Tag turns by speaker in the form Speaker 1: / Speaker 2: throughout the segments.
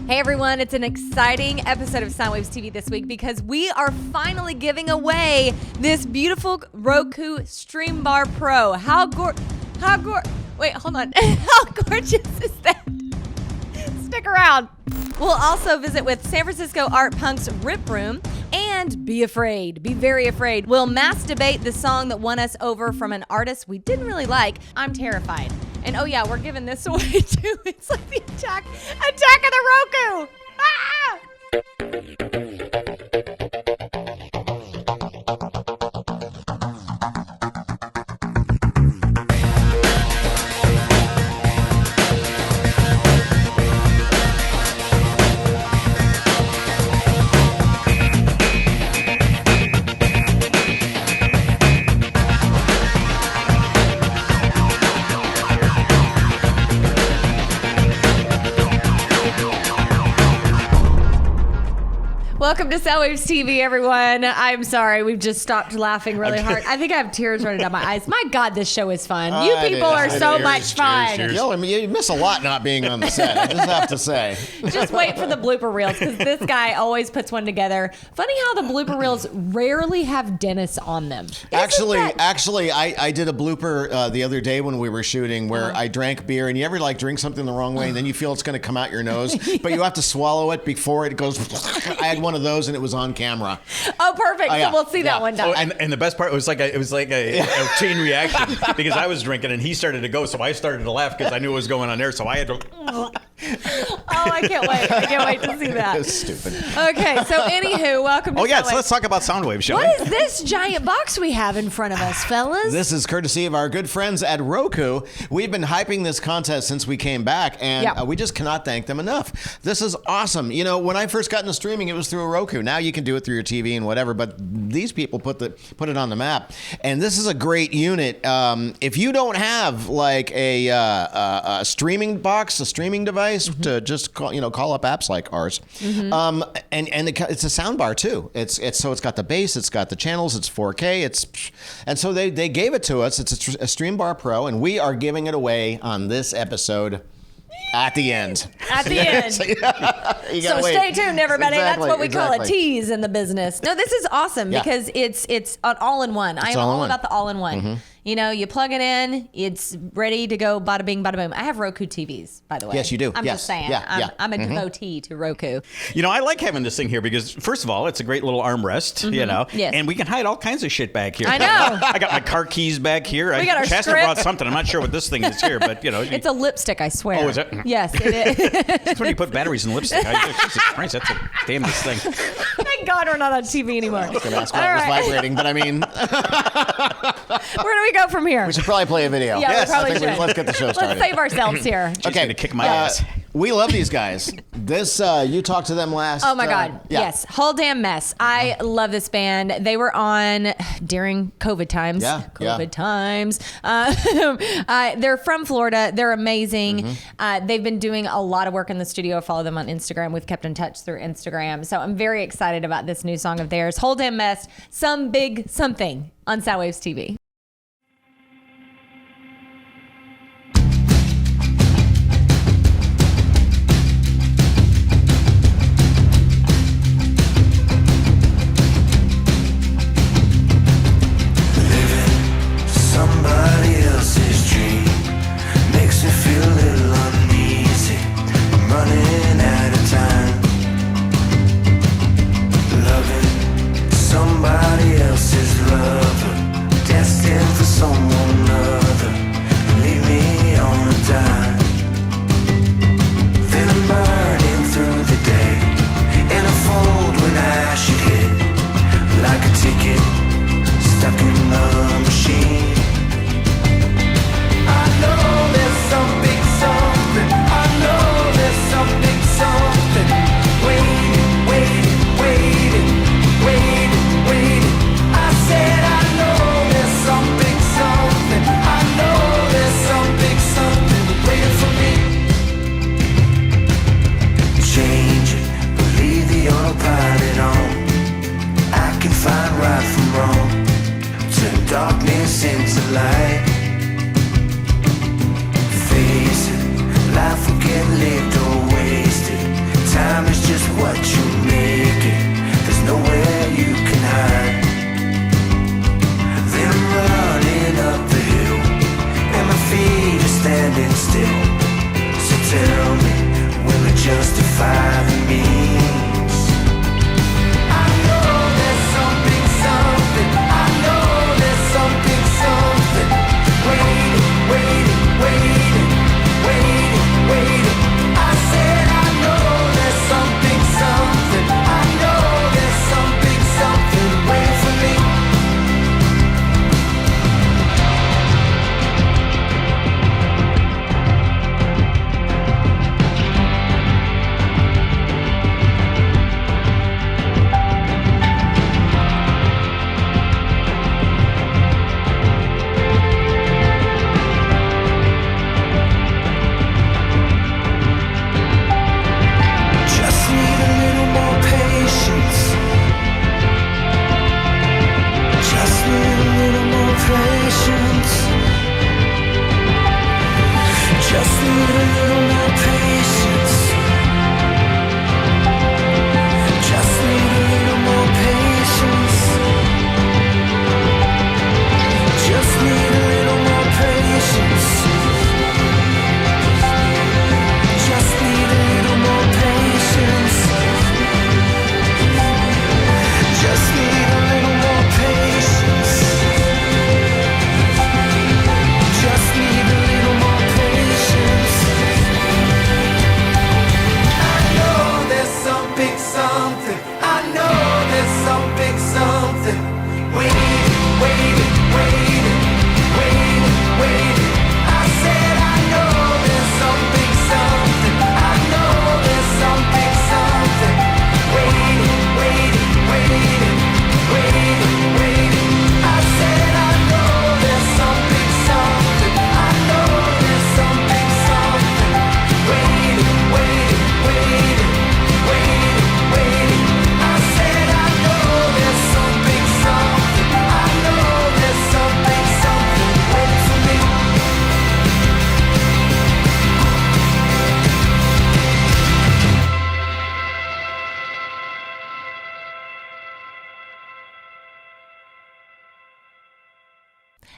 Speaker 1: Hey everyone, it's an exciting episode of Soundwaves TV this week because we are finally giving away this beautiful Roku Streambar Pro. Wait, hold on. How gorgeous is that? Stick around. We'll also visit with San Francisco Art Punk's Rip Room and be very afraid. We'll mass debate the song that won us over from an artist we didn't really like. I'm terrified. And oh yeah, we're giving this away too. It's like the attack of the Roku. Ah! Welcome to Soundwaves TV, everyone. I'm sorry, we've just stopped laughing really hard. I think I have tears running down my eyes. My God, this show is fun. You people are so much fun.
Speaker 2: You miss a lot not being on the set, I just have to say.
Speaker 1: Just wait for the blooper reels, because this guy always puts one together. Funny how the blooper reels rarely have Dennis on them.
Speaker 2: Actually, I did a blooper the other day when we were shooting where I drank beer, and you ever drink something the wrong way, and then you feel it's going to come out your nose, but you have to swallow it before it goes. I had one of those, and it was on camera.
Speaker 1: Oh, perfect. So we'll see that one time.
Speaker 3: Oh, and the best part was a chain reaction because I was drinking and he started to go, so I started to laugh because I knew what was going on there. So I had to.
Speaker 1: Oh, I can't wait! I can't wait to see that.
Speaker 2: That's stupid.
Speaker 1: Okay, so anywho, welcome to
Speaker 3: so let's talk about Soundwaves, shall we?
Speaker 1: What is this giant box we have in front of us, fellas?
Speaker 2: This is courtesy of our good friends at Roku. We've been hyping this contest since we came back, and we just cannot thank them enough. This is awesome. You know, when I first got into streaming, it was through a Roku. Now you can do it through your TV and whatever, but these people put it on the map. And this is a great unit. If you don't have like a streaming box, a streaming device to just call up apps like ours, and it's a sound bar too. It's got the bass, it's got the channels, it's 4K, and so they gave it to us. It's a Streambar Pro, and we are giving it away on this episode. At the end.
Speaker 1: So stay tuned, everybody. That's what we call a tease in the business. No, this is awesome because it's an all-in-one. I am all about the all-in-one. Mm-hmm. You know, you plug it in, it's ready to go, bada bing, bada boom. I have Roku TVs, by the way.
Speaker 2: Yes, you do.
Speaker 1: I'm just saying. I'm a devotee to Roku.
Speaker 3: You know, I like having this thing here because, first of all, it's a great little armrest, you know, and we can hide all kinds of shit back here.
Speaker 1: I know.
Speaker 3: I got my car keys back here.
Speaker 1: We got our
Speaker 3: Chasta
Speaker 1: script.
Speaker 3: brought something. I'm not sure what this thing is here, but, you know.
Speaker 1: It's a lipstick, I swear.
Speaker 3: Oh, is it?
Speaker 1: Yes, it is.
Speaker 3: It's when you put batteries in lipstick. Jesus Christ, that's a damnedest thing.
Speaker 1: Thank God we're not on TV anymore.
Speaker 2: I was going to ask why it was vibrating, but I mean.
Speaker 1: Where do we go from here?
Speaker 2: We should probably play a video.
Speaker 1: Yeah,
Speaker 2: yes,
Speaker 1: we probably should.
Speaker 2: Let's get the show started.
Speaker 1: Let's save ourselves here.
Speaker 3: She's going to kick my ass.
Speaker 2: We love these guys. This, you talked to them last.
Speaker 1: Oh my God. Yes. Whole damn mess. I love this band. They were on during COVID times. COVID times. They're from Florida. They're amazing. They've been doing a lot of work in the studio. Follow them on Instagram. We've kept in touch through Instagram. So I'm very excited about this new song of theirs. Whole damn mess. Some big something on Soundwaves TV.
Speaker 4: Somebody else's lover, destiny.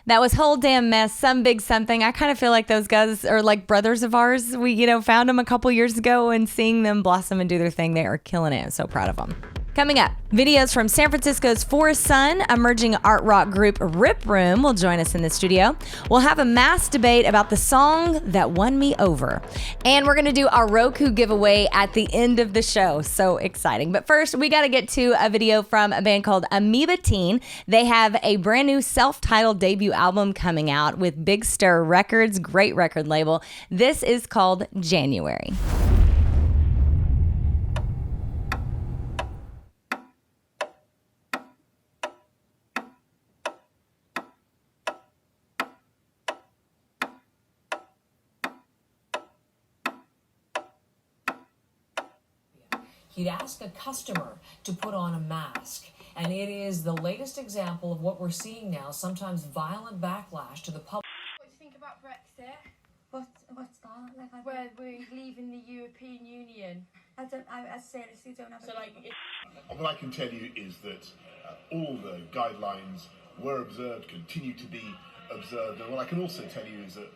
Speaker 1: That was Whole Damn Mess, Some Big Something. I kind of feel like those guys are like brothers of ours. We, found them a couple years ago, and seeing them blossom and do their thing, they are killing it. I'm so proud of them. Coming up, videos from San Francisco's Forest Sun, emerging art rock group Rip Room will join us in the studio. We'll have a mass debate about the song that won me over. And we're going to do our Roku giveaway at the end of the show. So exciting. But first, we got to get to a video from a band called Amoeba Teen. They have a brand new self-titled debut album coming out with Big Stir Records, great record label. This is called January.
Speaker 4: He'd ask a customer to put on a mask. And it is the latest example of what we're seeing now, sometimes violent backlash to the public.
Speaker 5: What do you think about Brexit?
Speaker 6: What's that? Like,
Speaker 5: Where we're leaving the European Union.
Speaker 6: I seriously don't have.
Speaker 5: So like,
Speaker 7: what I can tell you is that all the guidelines were observed, continue to be observed, and what I can also tell you is that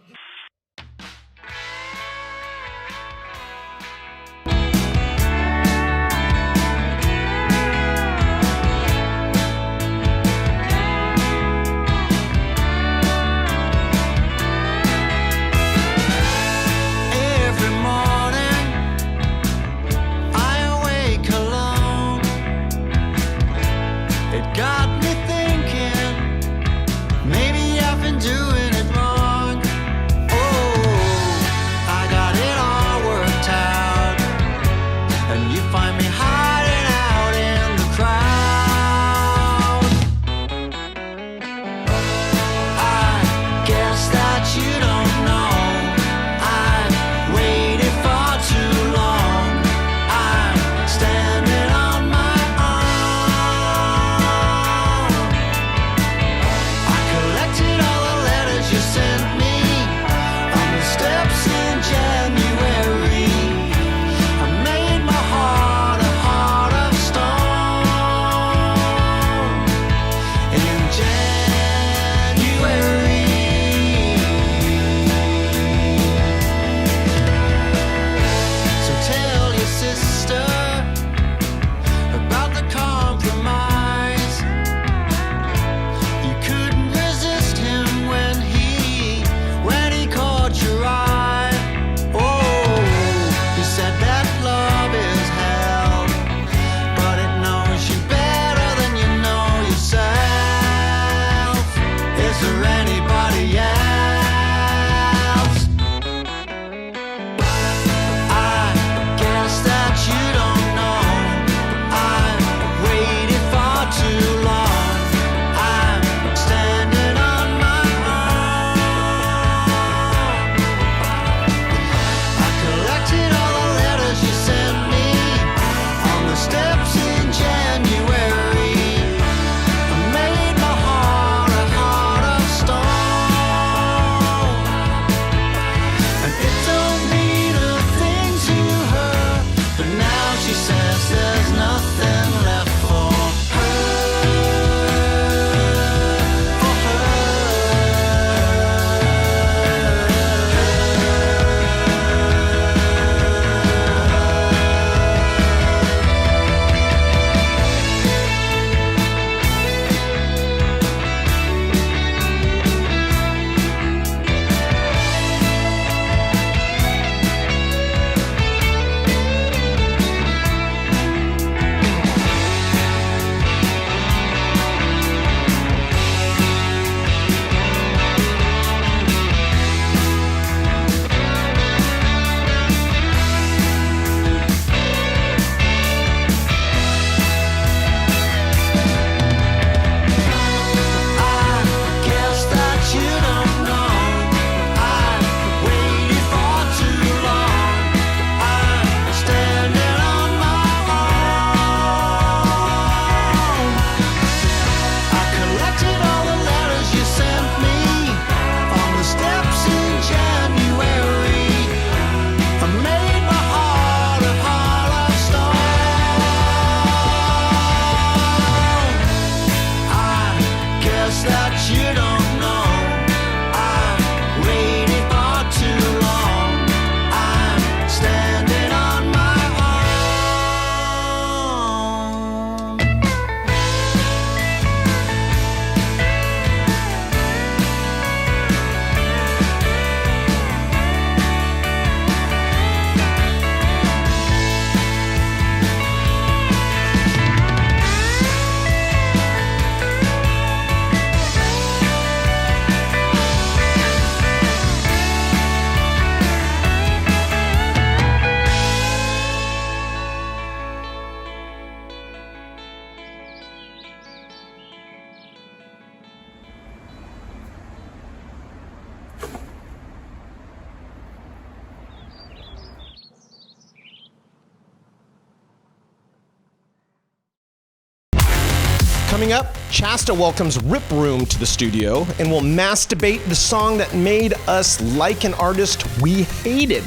Speaker 8: Coming up, Chasta welcomes Rip Room to the studio and will mass debate the song that made us like an artist we hated.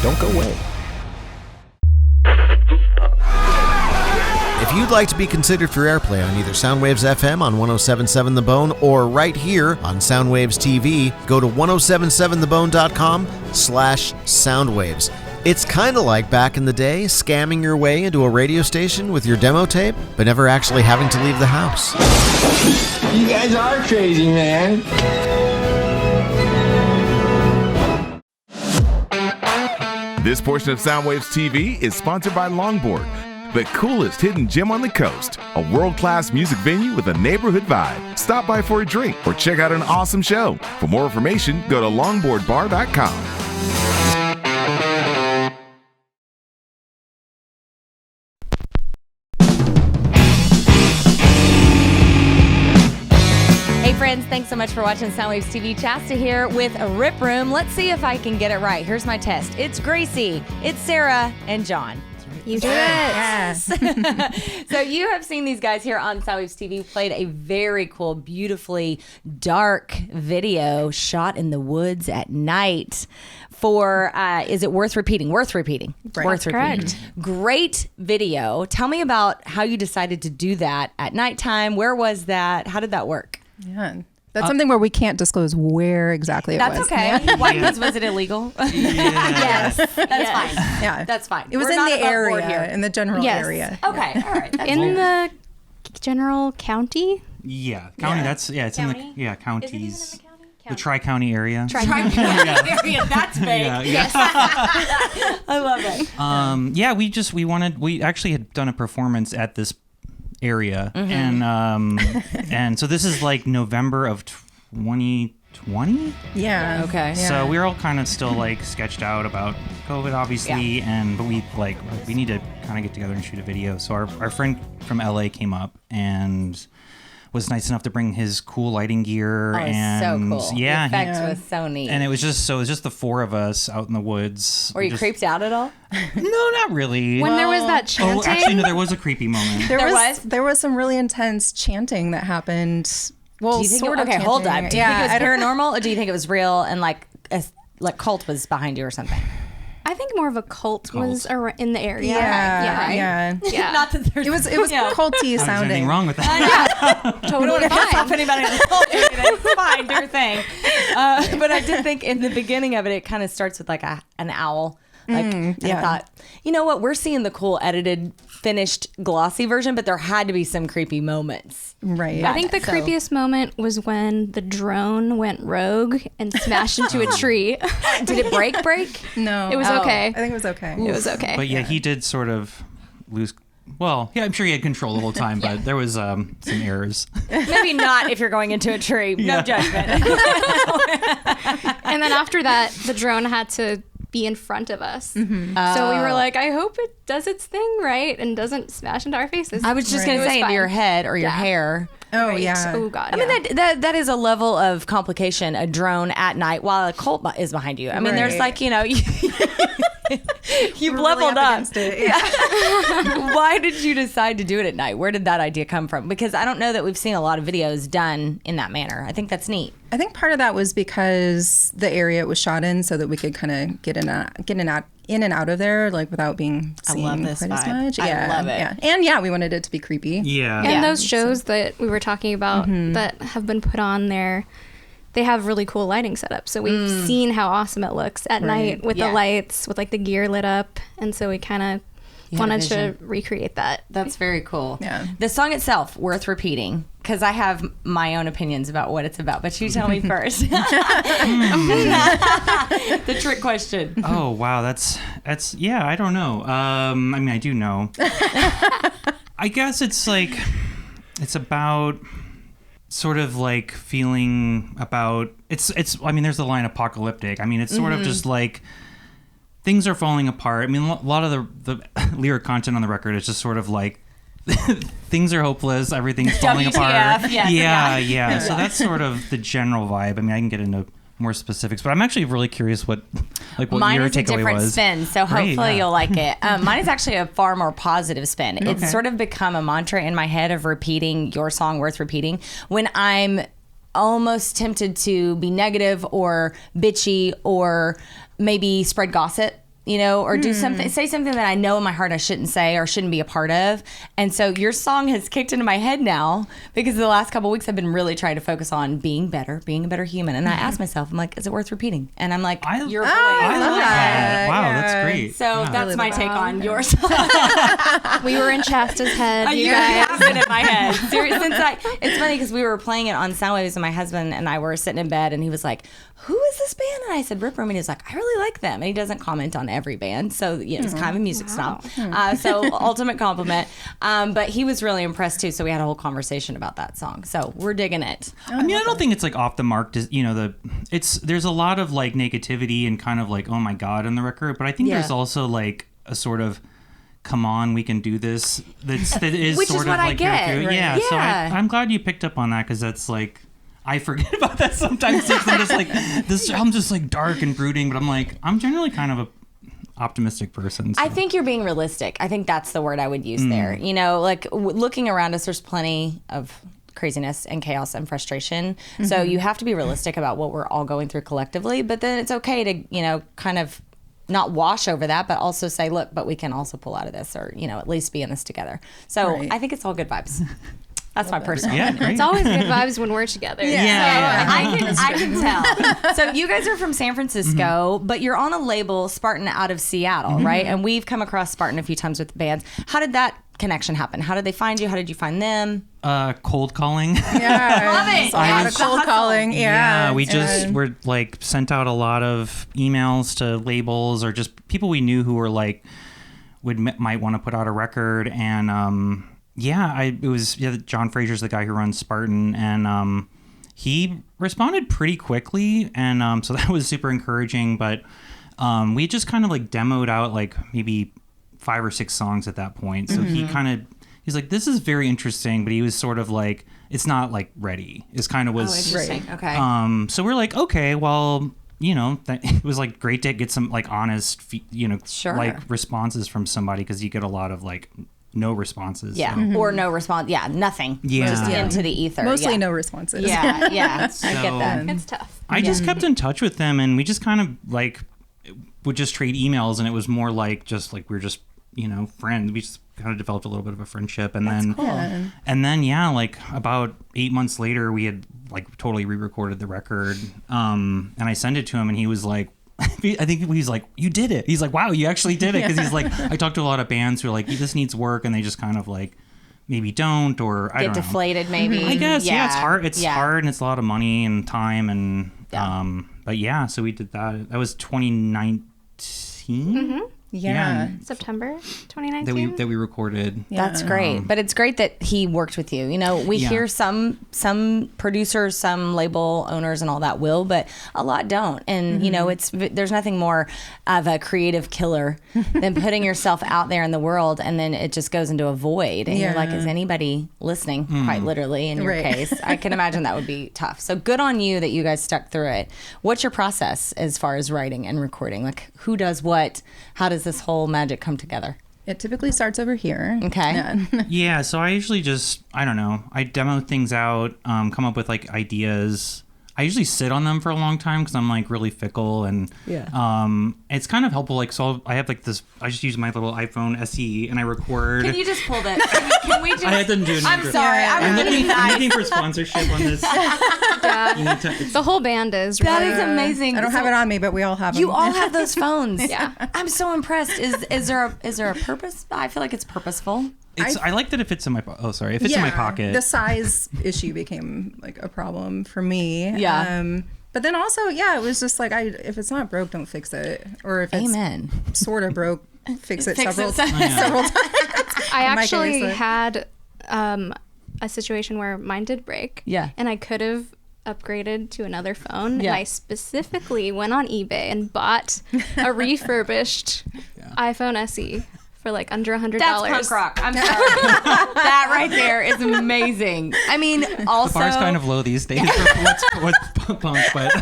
Speaker 8: Don't go away.
Speaker 2: If you'd like to be considered for airplay on either Soundwaves FM on 107.7 The Bone or right here on Soundwaves TV, go to 1077thebone.com/Soundwaves. It's kind of like back in the day, scamming your way into a radio station with your demo tape, but never actually having to leave the house.
Speaker 9: You guys are crazy, man.
Speaker 10: This portion of Soundwaves TV is sponsored by Longboard, the coolest hidden gem on the coast. A world-class music venue with a neighborhood vibe. Stop by for a drink or check out an awesome show. For more information, go to longboardbar.com.
Speaker 1: Friends, thanks so much for watching Soundwaves TV. Chasta here with a Rip Room. Let's see if I can get it right. Here's my test. It's Gracie, it's Sarah, and John.
Speaker 11: You did it. Yes.
Speaker 1: So you have seen these guys here on Soundwaves TV played a very cool, beautifully dark video shot in the woods at night for, is it Worth Repeating? Worth Repeating.
Speaker 11: Right.
Speaker 1: Worth Repeating.
Speaker 11: Correct.
Speaker 1: Great video. Tell me about how you decided to do that at nighttime. Where was that? How did that work?
Speaker 11: Yeah. That's something where we can't disclose where exactly it was.
Speaker 1: That's okay. Why? Because was it illegal?
Speaker 11: Yes.
Speaker 1: That's fine.
Speaker 11: Yeah.
Speaker 1: That's fine.
Speaker 11: It was
Speaker 1: We're
Speaker 11: in
Speaker 1: not
Speaker 11: the
Speaker 1: above board
Speaker 11: area,
Speaker 1: here.
Speaker 11: in the general area.
Speaker 1: Okay. All right. That's
Speaker 12: In the general county?
Speaker 13: Yeah, county.
Speaker 11: Yeah.
Speaker 13: That's it's
Speaker 12: County?
Speaker 13: in the counties.
Speaker 12: Is it even in the county?
Speaker 13: The Tri-County area.
Speaker 1: Tri-County area. That's big.
Speaker 13: Yes.
Speaker 1: I love it.
Speaker 13: Yeah, we actually had done a performance at this area, and so this is like November of 2020.
Speaker 11: Yeah.
Speaker 1: Okay.
Speaker 13: So we're all kind of still like sketched out about COVID, obviously, but we need to kind of get together and shoot a video. So our friend from LA came up and was nice enough to bring his cool lighting gear.
Speaker 1: Oh,
Speaker 13: and
Speaker 1: so cool.
Speaker 13: Yeah,
Speaker 1: The effects was so neat.
Speaker 13: and it was just the four of us out in the woods.
Speaker 1: Were you creeped out at all?
Speaker 13: No, not really.
Speaker 12: When there was that chanting?
Speaker 13: Oh, actually, no, there was a creepy moment.
Speaker 11: There was some really intense chanting that happened. Well,
Speaker 1: Do you think
Speaker 11: sort of
Speaker 1: okay, hold
Speaker 11: chanting.
Speaker 1: up. Do you think it was paranormal, or do you think it was real and like a cult was behind you or something?
Speaker 12: I think more of a cult was in the area.
Speaker 11: Yeah.
Speaker 1: Not that there's
Speaker 11: It was culty
Speaker 13: There's
Speaker 11: sounding.
Speaker 13: anything wrong with that.
Speaker 1: totally fine. Stop anybody in the culture. It's fine, do your thing. But I did think in the beginning of it, it kind of starts with like an owl. And I thought, you know what? We're seeing the cool edited, finished, glossy version, but there had to be some creepy moments.
Speaker 11: Right.
Speaker 12: I think the creepiest moment was when the drone went rogue and smashed into a tree.
Speaker 1: Did it break?
Speaker 11: No.
Speaker 12: It was okay.
Speaker 11: I think it was okay.
Speaker 12: It was okay.
Speaker 13: But yeah, he did sort of lose. Well, yeah, I'm sure he had control the whole time, but there was some errors.
Speaker 1: Maybe not if you're going into a tree. No judgment.
Speaker 12: And then after that, the drone had to be in front of us. So we were like, I hope it does its thing right and doesn't smash into our faces.
Speaker 1: I was just going to say into your head or your hair.
Speaker 11: Oh,
Speaker 12: Right.
Speaker 11: yeah.
Speaker 12: Oh, God.
Speaker 1: I mean, that is a level of complication, a drone at night while a cult is behind you. I mean, there's like, you you've leveled up. Why did you decide to do it at night? Where did that idea come from? Because I don't know that we've seen a lot of videos done in that manner. I think that's neat.
Speaker 11: I think part of that was because the area it was shot in, so that we could kind of get in and out of there, like without being seen
Speaker 1: love this
Speaker 11: quite as
Speaker 1: vibe.
Speaker 11: much.
Speaker 1: I love it.
Speaker 11: Yeah, and we wanted it to be creepy.
Speaker 13: Yeah.
Speaker 12: And those shows that we were talking about that have been put on there, they have really cool lighting setups. So we've seen how awesome it looks at night with the lights, with like the gear lit up. And so we kind of wanted to recreate that.
Speaker 1: That's very cool.
Speaker 11: Yeah.
Speaker 1: The song itself, worth repeating, because I have my own opinions about what it's about. But you tell me first. The trick question.
Speaker 13: Oh wow, that's yeah. I don't know. I mean, I do know. I guess it's about sort of like feeling about it's. I mean, there's the line apocalyptic. I mean, it's sort of just like things are falling apart. I mean, a lot of the lyric content on the record is just sort of like things are hopeless, everything's falling apart.
Speaker 1: Yeah.
Speaker 13: So that's sort of the general vibe. I mean, I can get into more specifics, but I'm actually really curious what
Speaker 14: mine
Speaker 13: your
Speaker 14: is a
Speaker 13: takeaway
Speaker 14: different
Speaker 13: was.
Speaker 14: spin, so
Speaker 13: Great,
Speaker 14: hopefully
Speaker 13: yeah.
Speaker 14: you'll like it. Mine is actually a far more positive spin.
Speaker 13: Okay.
Speaker 14: It's sort of become a mantra in my head of repeating your song worth repeating when I'm almost tempted to be negative or bitchy or maybe spread gossip, or do something, say something that I know in my heart I shouldn't say or shouldn't be a part of. And so your song has kicked into my head now because the last couple of weeks I've been really trying to focus on being better, being a better human. And I asked myself, I'm like, is it worth repeating? And I'm like, your voice.
Speaker 13: I love that. Wow, that's great.
Speaker 14: So
Speaker 13: Yeah.
Speaker 14: that's my take on your song.
Speaker 12: We were in Chasta's head.
Speaker 14: You guys have been in my head. It's funny because we were playing it on Soundwaves and my husband and I were sitting in bed and he was like, who is this band? And I said, Rip Room. And he was like, I really like them. And he doesn't comment on every band. So, he's kind of a music snob. So ultimate compliment. But he was really impressed too. So we had a whole conversation about that song. So we're digging it.
Speaker 13: I mean, I don't think it's like off the mark. There's a lot of like negativity and kind of like, oh my God in the record. But I think there's also like a sort of, come on, we can do this. That is
Speaker 14: Which
Speaker 13: sort
Speaker 14: is
Speaker 13: of
Speaker 14: what
Speaker 13: like
Speaker 14: I get.
Speaker 13: your,
Speaker 14: Right.
Speaker 13: yeah. So I'm glad you picked up on that because that's like, I forget about that sometimes. I'm just like I'm just like dark and brooding, but I'm like, I'm generally kind of a optimistic person. So.
Speaker 14: I think you're being realistic. I think that's the word I would use there. Like looking around us, there's plenty of craziness and chaos and frustration. So you have to be realistic about what we're all going through collectively, but then it's okay to, kind of not wash over that, but also say, look, but we can also pull out of this or, at least be in this together. So I think it's all good vibes. That's my personal opinion.
Speaker 12: It's always good vibes when we're together.
Speaker 14: Yeah. I can tell. So you guys are from San Francisco, but you're on a label, Spartan, out of Seattle, right? And we've come across Spartan a few times with bands. How did that connection happen? How did they find you? How did you find them?
Speaker 13: Cold calling.
Speaker 14: Yeah. Love it.
Speaker 11: A lot of cold calling. Yeah.
Speaker 13: We just were like sent out a lot of emails to labels or just people we knew who were like might want to put out a record. And John Frazier's the guy who runs Spartan, and he responded pretty quickly, and so that was super encouraging. But we just kind of like demoed out like maybe 5 or 6 songs at that point. So he's like, this is very interesting, but he was sort of like, it's not like ready. It's kind of was
Speaker 14: interesting. Okay.
Speaker 13: So we're like, okay, well, it was like great to get some like honest, like responses from somebody because you get a lot of like no responses.
Speaker 14: Yeah. Or no response. Yeah. Nothing.
Speaker 13: Yeah.
Speaker 14: Just into the ether.
Speaker 11: Mostly no responses.
Speaker 14: Yeah. Yeah. I get that.
Speaker 12: It's tough.
Speaker 13: I just kept in touch with them and we just kind of like would just trade emails and it was more like just like we're just, friends. We just kind of developed a little bit of a friendship and
Speaker 14: That's
Speaker 13: then
Speaker 14: cool.
Speaker 13: And then like about 8 months later we had like totally re-recorded the record. And I sent it to him and he was like, I think he's like, you did it. He's like, wow, you actually did it. Because he's like, I talked to a lot of bands who are like, this needs work. And they just kind of like, maybe don't, or I don't know.
Speaker 14: Get deflated maybe.
Speaker 13: I guess, yeah, it's hard. It's hard and it's a lot of money and time. And, but yeah, so we did that. That was 2019.
Speaker 11: Yeah.
Speaker 12: September 2019.
Speaker 13: That we recorded.
Speaker 14: That's great. But it's great that he worked with you. We hear some producers, some label owners and all that will, but a lot don't. And, there's nothing more of a creative killer than putting yourself out there in the world and then it just goes into a void. And you're like, is anybody listening? Quite literally in your case. I can imagine that would be tough. So good on you that you guys stuck through it. What's your process as far as writing and recording? Like who does what? How does this whole magic come together?
Speaker 11: It typically starts over here.
Speaker 14: Okay.
Speaker 13: Yeah, so I usually just, I don't know, I demo things out, come up with like ideas. I usually sit on them for a long time because I'm like really fickle and it's kind of helpful. Like, so I have like this, I just use my little iPhone SE and I record.
Speaker 14: Can you just pull that? Can we just?
Speaker 13: I didn't do it.
Speaker 14: I'm sorry.
Speaker 13: I'm looking for sponsorship on this.
Speaker 12: The whole band is.
Speaker 14: That is amazing.
Speaker 11: I don't have it on me, but we all have them.
Speaker 14: You all have those phones.
Speaker 12: Yeah.
Speaker 14: I'm so impressed. Is there a purpose? I feel like it's purposeful.
Speaker 13: I like that if it's in my in my pocket.
Speaker 11: The size issue became like a problem for me.
Speaker 14: Yeah.
Speaker 11: But then also, it was just like if it's not broke, don't fix it. Or if it's sort of broke, fix it several times.
Speaker 12: I actually had a situation where mine did break.
Speaker 14: Yeah.
Speaker 12: And I could have upgraded to another phone. And I specifically went on eBay and bought a refurbished iPhone SE for like under $100.
Speaker 14: That's punk rock. I'm sorry. That right there is amazing. I mean, also
Speaker 13: The bar's kind of low these days for what's punk, but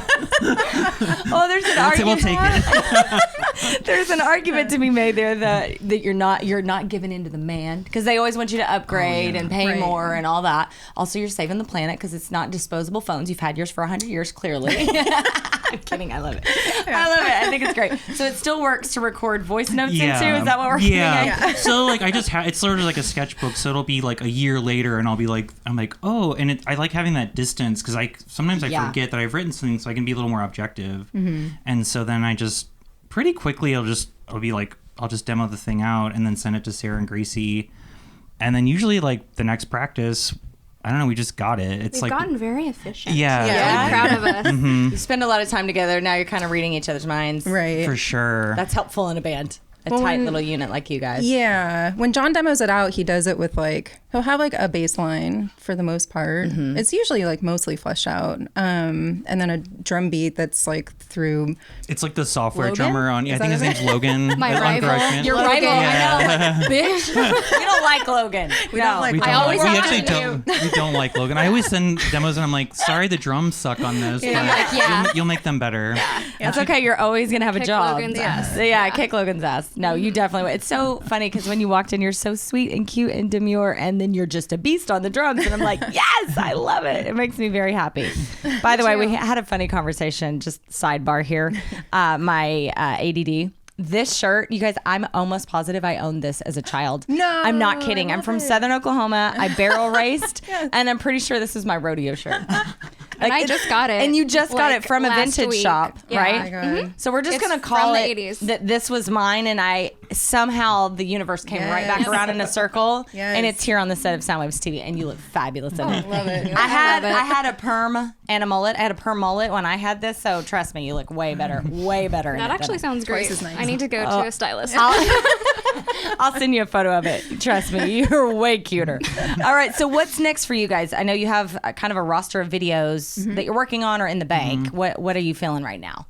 Speaker 14: oh, there's an argument.
Speaker 13: We'll take it.
Speaker 14: There's an argument to be made there that you're not giving in to the man because they always want you to upgrade and pay more and all that. Also, you're saving the planet because it's not disposable phones. You've had yours for 100 years, clearly. I'm kidding. I love it. I love it. I think it's great. So it still works to record voice notes into? Is that what we're doing?
Speaker 13: Yeah. So like I just it's sort of like a sketchbook. So it'll be like a year later, and I'm like, oh, and I like having that distance because sometimes I forget that I've written something, so I can be a little more objective. Mm-hmm. And so then I just pretty quickly I'll just demo the thing out and then send it to Sarah and Gracie, and then usually like the next practice, I don't know, we just got it.
Speaker 12: We've gotten very efficient.
Speaker 13: Yeah.
Speaker 12: Really proud of us.
Speaker 14: Mm-hmm. You spend a lot of time together. Now you're kind of reading each other's minds.
Speaker 11: Right.
Speaker 13: For sure.
Speaker 14: That's helpful in a band. A tight little unit like you guys.
Speaker 11: Yeah. When John demos it out, he does it with he'll have like a bass line for the most part. Mm-hmm. It's usually like mostly fleshed out. And then a drum beat that's like through.
Speaker 13: It's like the software
Speaker 11: Logan?
Speaker 13: drummer on, I think his name's Logan.
Speaker 12: My rival.
Speaker 14: Your rival.
Speaker 13: Yeah.
Speaker 14: I know. Bitch. We don't like Logan.
Speaker 11: We don't like
Speaker 13: We
Speaker 11: Logan.
Speaker 13: don't like Logan. I always send demos and I'm like, sorry, the drums suck on this, but you'll make them better.
Speaker 14: Yeah. It's okay. You're always going to have a job.
Speaker 12: Logan's ass.
Speaker 14: Yeah, kick Logan's ass. No, you definitely would. It's so funny because when you walked in, you're so sweet and cute and demure, and then you're just a beast on the drums. And I'm like, yes, I love it. It makes me very happy. By the way, we had a funny conversation, just sidebar here. My ADD. This shirt, you guys, I'm almost positive I owned this as a child.
Speaker 11: No,
Speaker 14: I'm not kidding. I'm from Southern Oklahoma. I barrel raced, and I'm pretty sure this is my rodeo shirt.
Speaker 12: And I just got it.
Speaker 14: And you just got it from a vintage shop, right?
Speaker 11: Oh my God.
Speaker 14: Mm-hmm. So we're just
Speaker 12: It's
Speaker 14: going to call
Speaker 12: from
Speaker 14: it
Speaker 12: the 80s.
Speaker 14: that this was mine, and I somehow the universe came right back around in a circle, and it's here on the set of Soundwaves TV, and you look fabulous in it.
Speaker 11: Love it.
Speaker 14: I had a perm and a mullet. I had a perm mullet when I had this, so trust me, you look way better. Way better. in
Speaker 12: That
Speaker 14: it
Speaker 12: actually
Speaker 14: than
Speaker 12: sounds great.
Speaker 11: Twice as nice.
Speaker 12: I need to go to a stylist.
Speaker 14: I'll send you a photo of it. Trust me, you're way cuter. All right, so what's next for you guys? I know you have kind of a roster of videos that you're working on or in the bank. What are you feeling right now?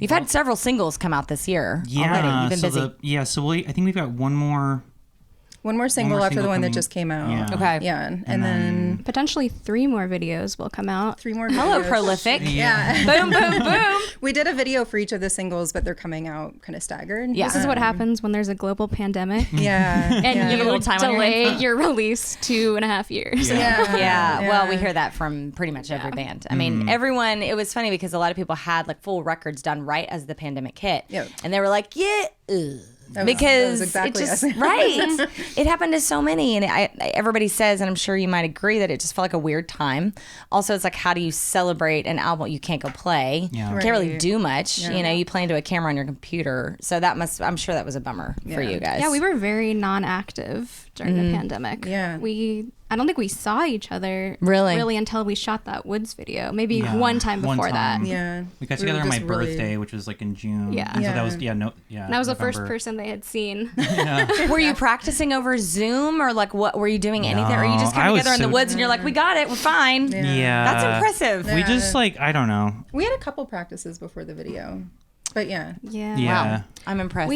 Speaker 14: You've had several singles come out this year already. You've been busy.
Speaker 13: So I think we've got one more
Speaker 11: single after the one that just came out.
Speaker 13: Yeah.
Speaker 14: Okay.
Speaker 11: Yeah. And then
Speaker 12: Potentially 3 more videos will come out.
Speaker 11: 3 more
Speaker 14: Hello,
Speaker 11: videos.
Speaker 14: prolific.
Speaker 11: Yeah.
Speaker 14: Boom, boom, boom.
Speaker 11: We did a video for each of the singles, but they're coming out kind of staggered.
Speaker 14: Yeah.
Speaker 12: This is what happens when there's a global pandemic.
Speaker 11: Yeah.
Speaker 12: And
Speaker 11: yeah.
Speaker 12: you
Speaker 14: a little time on your
Speaker 12: delay
Speaker 14: hands.
Speaker 12: your release 2.5 years.
Speaker 14: Yeah. Well, we hear that from pretty much every band. I mean, everyone, it was funny because a lot of people had like full records done right as the pandemic hit.
Speaker 11: Yep.
Speaker 14: And they were like,
Speaker 11: That
Speaker 14: because
Speaker 11: was exactly
Speaker 14: it just
Speaker 11: us.
Speaker 14: right. It happened to so many, and everybody says, and I'm sure you might agree that it just felt like a weird time. Also, it's like, how do you celebrate an album you can't go play?
Speaker 13: Yeah.
Speaker 14: You can't really
Speaker 11: Right.
Speaker 14: do much.
Speaker 11: Yeah.
Speaker 14: You know, you play into a camera on your computer, so I'm sure that was a bummer for you guys.
Speaker 12: Yeah, we were very non-active during the pandemic.
Speaker 11: Yeah.
Speaker 12: I don't think we saw each other
Speaker 14: Really
Speaker 12: until we shot that Woods video. Maybe one time before that.
Speaker 11: Yeah.
Speaker 13: We got
Speaker 11: We
Speaker 13: together
Speaker 11: were
Speaker 13: on my
Speaker 11: just really-
Speaker 13: birthday, which was like in June.
Speaker 12: Yeah.
Speaker 13: And so that was
Speaker 12: And I was the first
Speaker 13: November.
Speaker 12: person they had seen.
Speaker 14: Were you practicing over Zoom, or like what? Were you doing anything, or you just
Speaker 13: No, I
Speaker 14: came
Speaker 13: was
Speaker 14: together in the
Speaker 13: so-
Speaker 14: woods and you're like, we got it, we're fine.
Speaker 13: Yeah.
Speaker 14: That's impressive.
Speaker 13: We just I don't know.
Speaker 11: We had a couple practices before the video, but yeah.
Speaker 12: Yeah.
Speaker 13: Yeah.
Speaker 14: Wow. I'm impressed.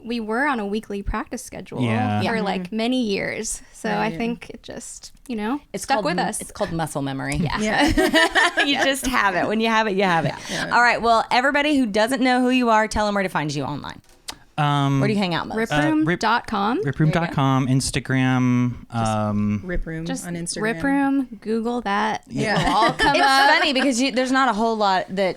Speaker 12: We were on a weekly practice schedule
Speaker 13: Yeah.
Speaker 12: for like many years. So I
Speaker 11: Right.
Speaker 12: think it just,
Speaker 14: it's
Speaker 12: stuck
Speaker 14: called,
Speaker 12: with us.
Speaker 14: It's called muscle memory.
Speaker 12: Yeah.
Speaker 14: You just have it. When you have it, you have it. All right. Well, everybody who doesn't know who you are, tell them where to find you online. Where do you hang out most?
Speaker 12: Riproom.com.
Speaker 13: Riproom.com, Instagram.
Speaker 11: Rip Room
Speaker 12: Just
Speaker 11: on Instagram.
Speaker 12: Rip Room, Google that.
Speaker 11: Yeah.
Speaker 12: It'll all come
Speaker 14: It's
Speaker 12: up.
Speaker 14: funny because there's not a whole lot that,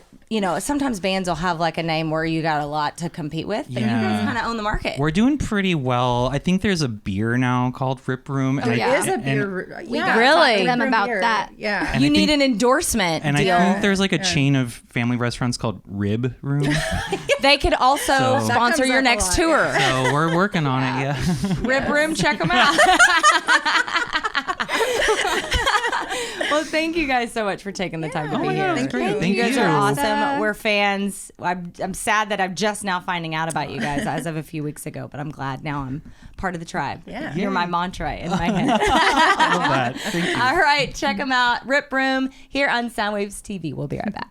Speaker 14: sometimes bands will have like a name where you got a lot to compete with, but you guys kind of own the market.
Speaker 13: We're doing pretty well. I think there's a beer now called Rip Room.
Speaker 11: There
Speaker 12: yeah.
Speaker 11: is a beer.
Speaker 12: We
Speaker 11: yeah.
Speaker 12: got to talk to
Speaker 14: Really?
Speaker 12: them
Speaker 11: Rip Room
Speaker 12: about
Speaker 11: beer.
Speaker 12: that.
Speaker 11: Yeah.
Speaker 13: And
Speaker 14: You
Speaker 13: I
Speaker 14: need
Speaker 13: think-
Speaker 14: an endorsement
Speaker 13: And
Speaker 14: deal.
Speaker 13: I think there's like a chain of family restaurants called Rib Room.
Speaker 14: They could also
Speaker 13: So- That
Speaker 14: sponsor
Speaker 11: comes
Speaker 14: your
Speaker 11: up a
Speaker 14: next
Speaker 11: lot,
Speaker 14: tour.
Speaker 13: So we're working on it, yeah.
Speaker 14: Rip Room, check them out. Well, thank you guys so much for taking the time to be here.
Speaker 11: Thank you.
Speaker 13: Thank
Speaker 14: You guys
Speaker 13: you.
Speaker 14: are awesome. We're fans. I'm sad that I'm just now finding out about you guys as of a few weeks ago, but I'm glad now I'm part of the tribe.
Speaker 11: Yeah.
Speaker 14: You're my mantra in my head.
Speaker 13: I love that. Thank you.
Speaker 14: All right, check them out. Rip Room here on Soundwaves TV. We'll be right back.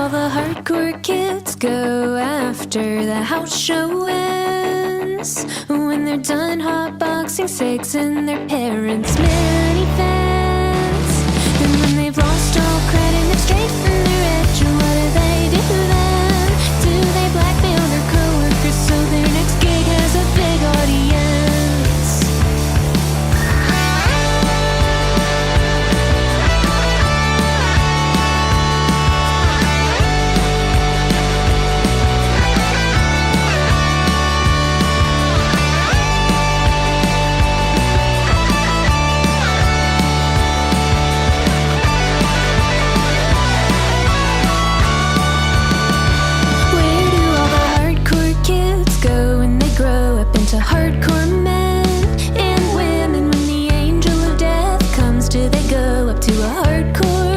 Speaker 15: all the hardcore kids go after the house show ends? When they're done hotboxing sex in their parents' minivans, and when they've lost all credit and they've straightened their edge, what do they do then? Do they blackmail their coworkers so their next gig has a big audience? To hardcore men and women, when the angel of death comes, do they go up to a hardcore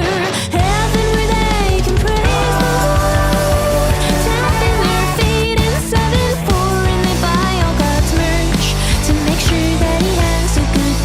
Speaker 15: heaven where they can praise the Lord, tapping their feet in 7/4, and they buy all God's merch to make sure that he has a good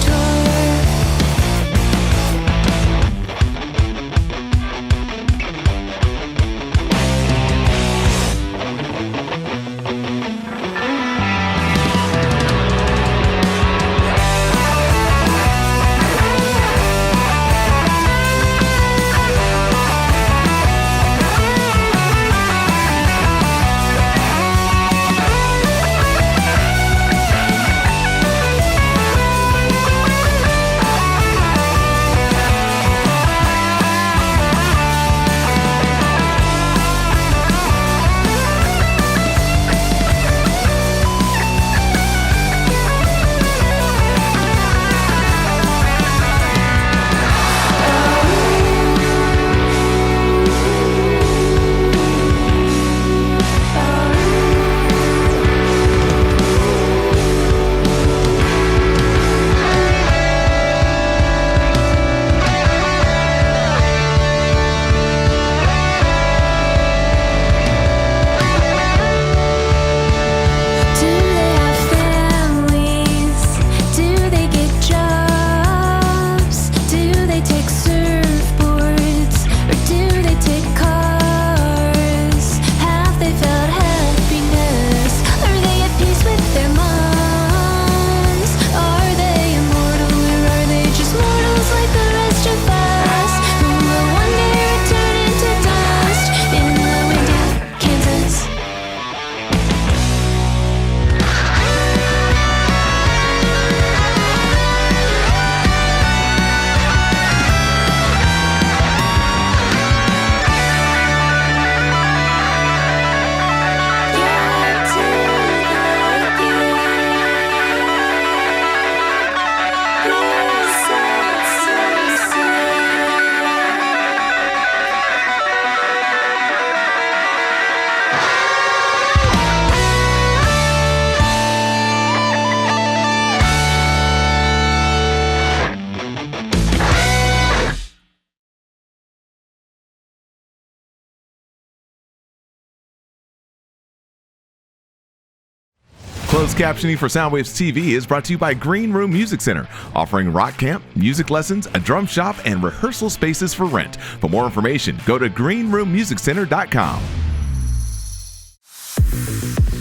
Speaker 10: Closed captioning for Soundwaves TV is brought to you by Green Room Music Center, offering rock camp, music lessons, a drum shop, and rehearsal spaces for rent. For more information, go to greenroommusiccenter.com.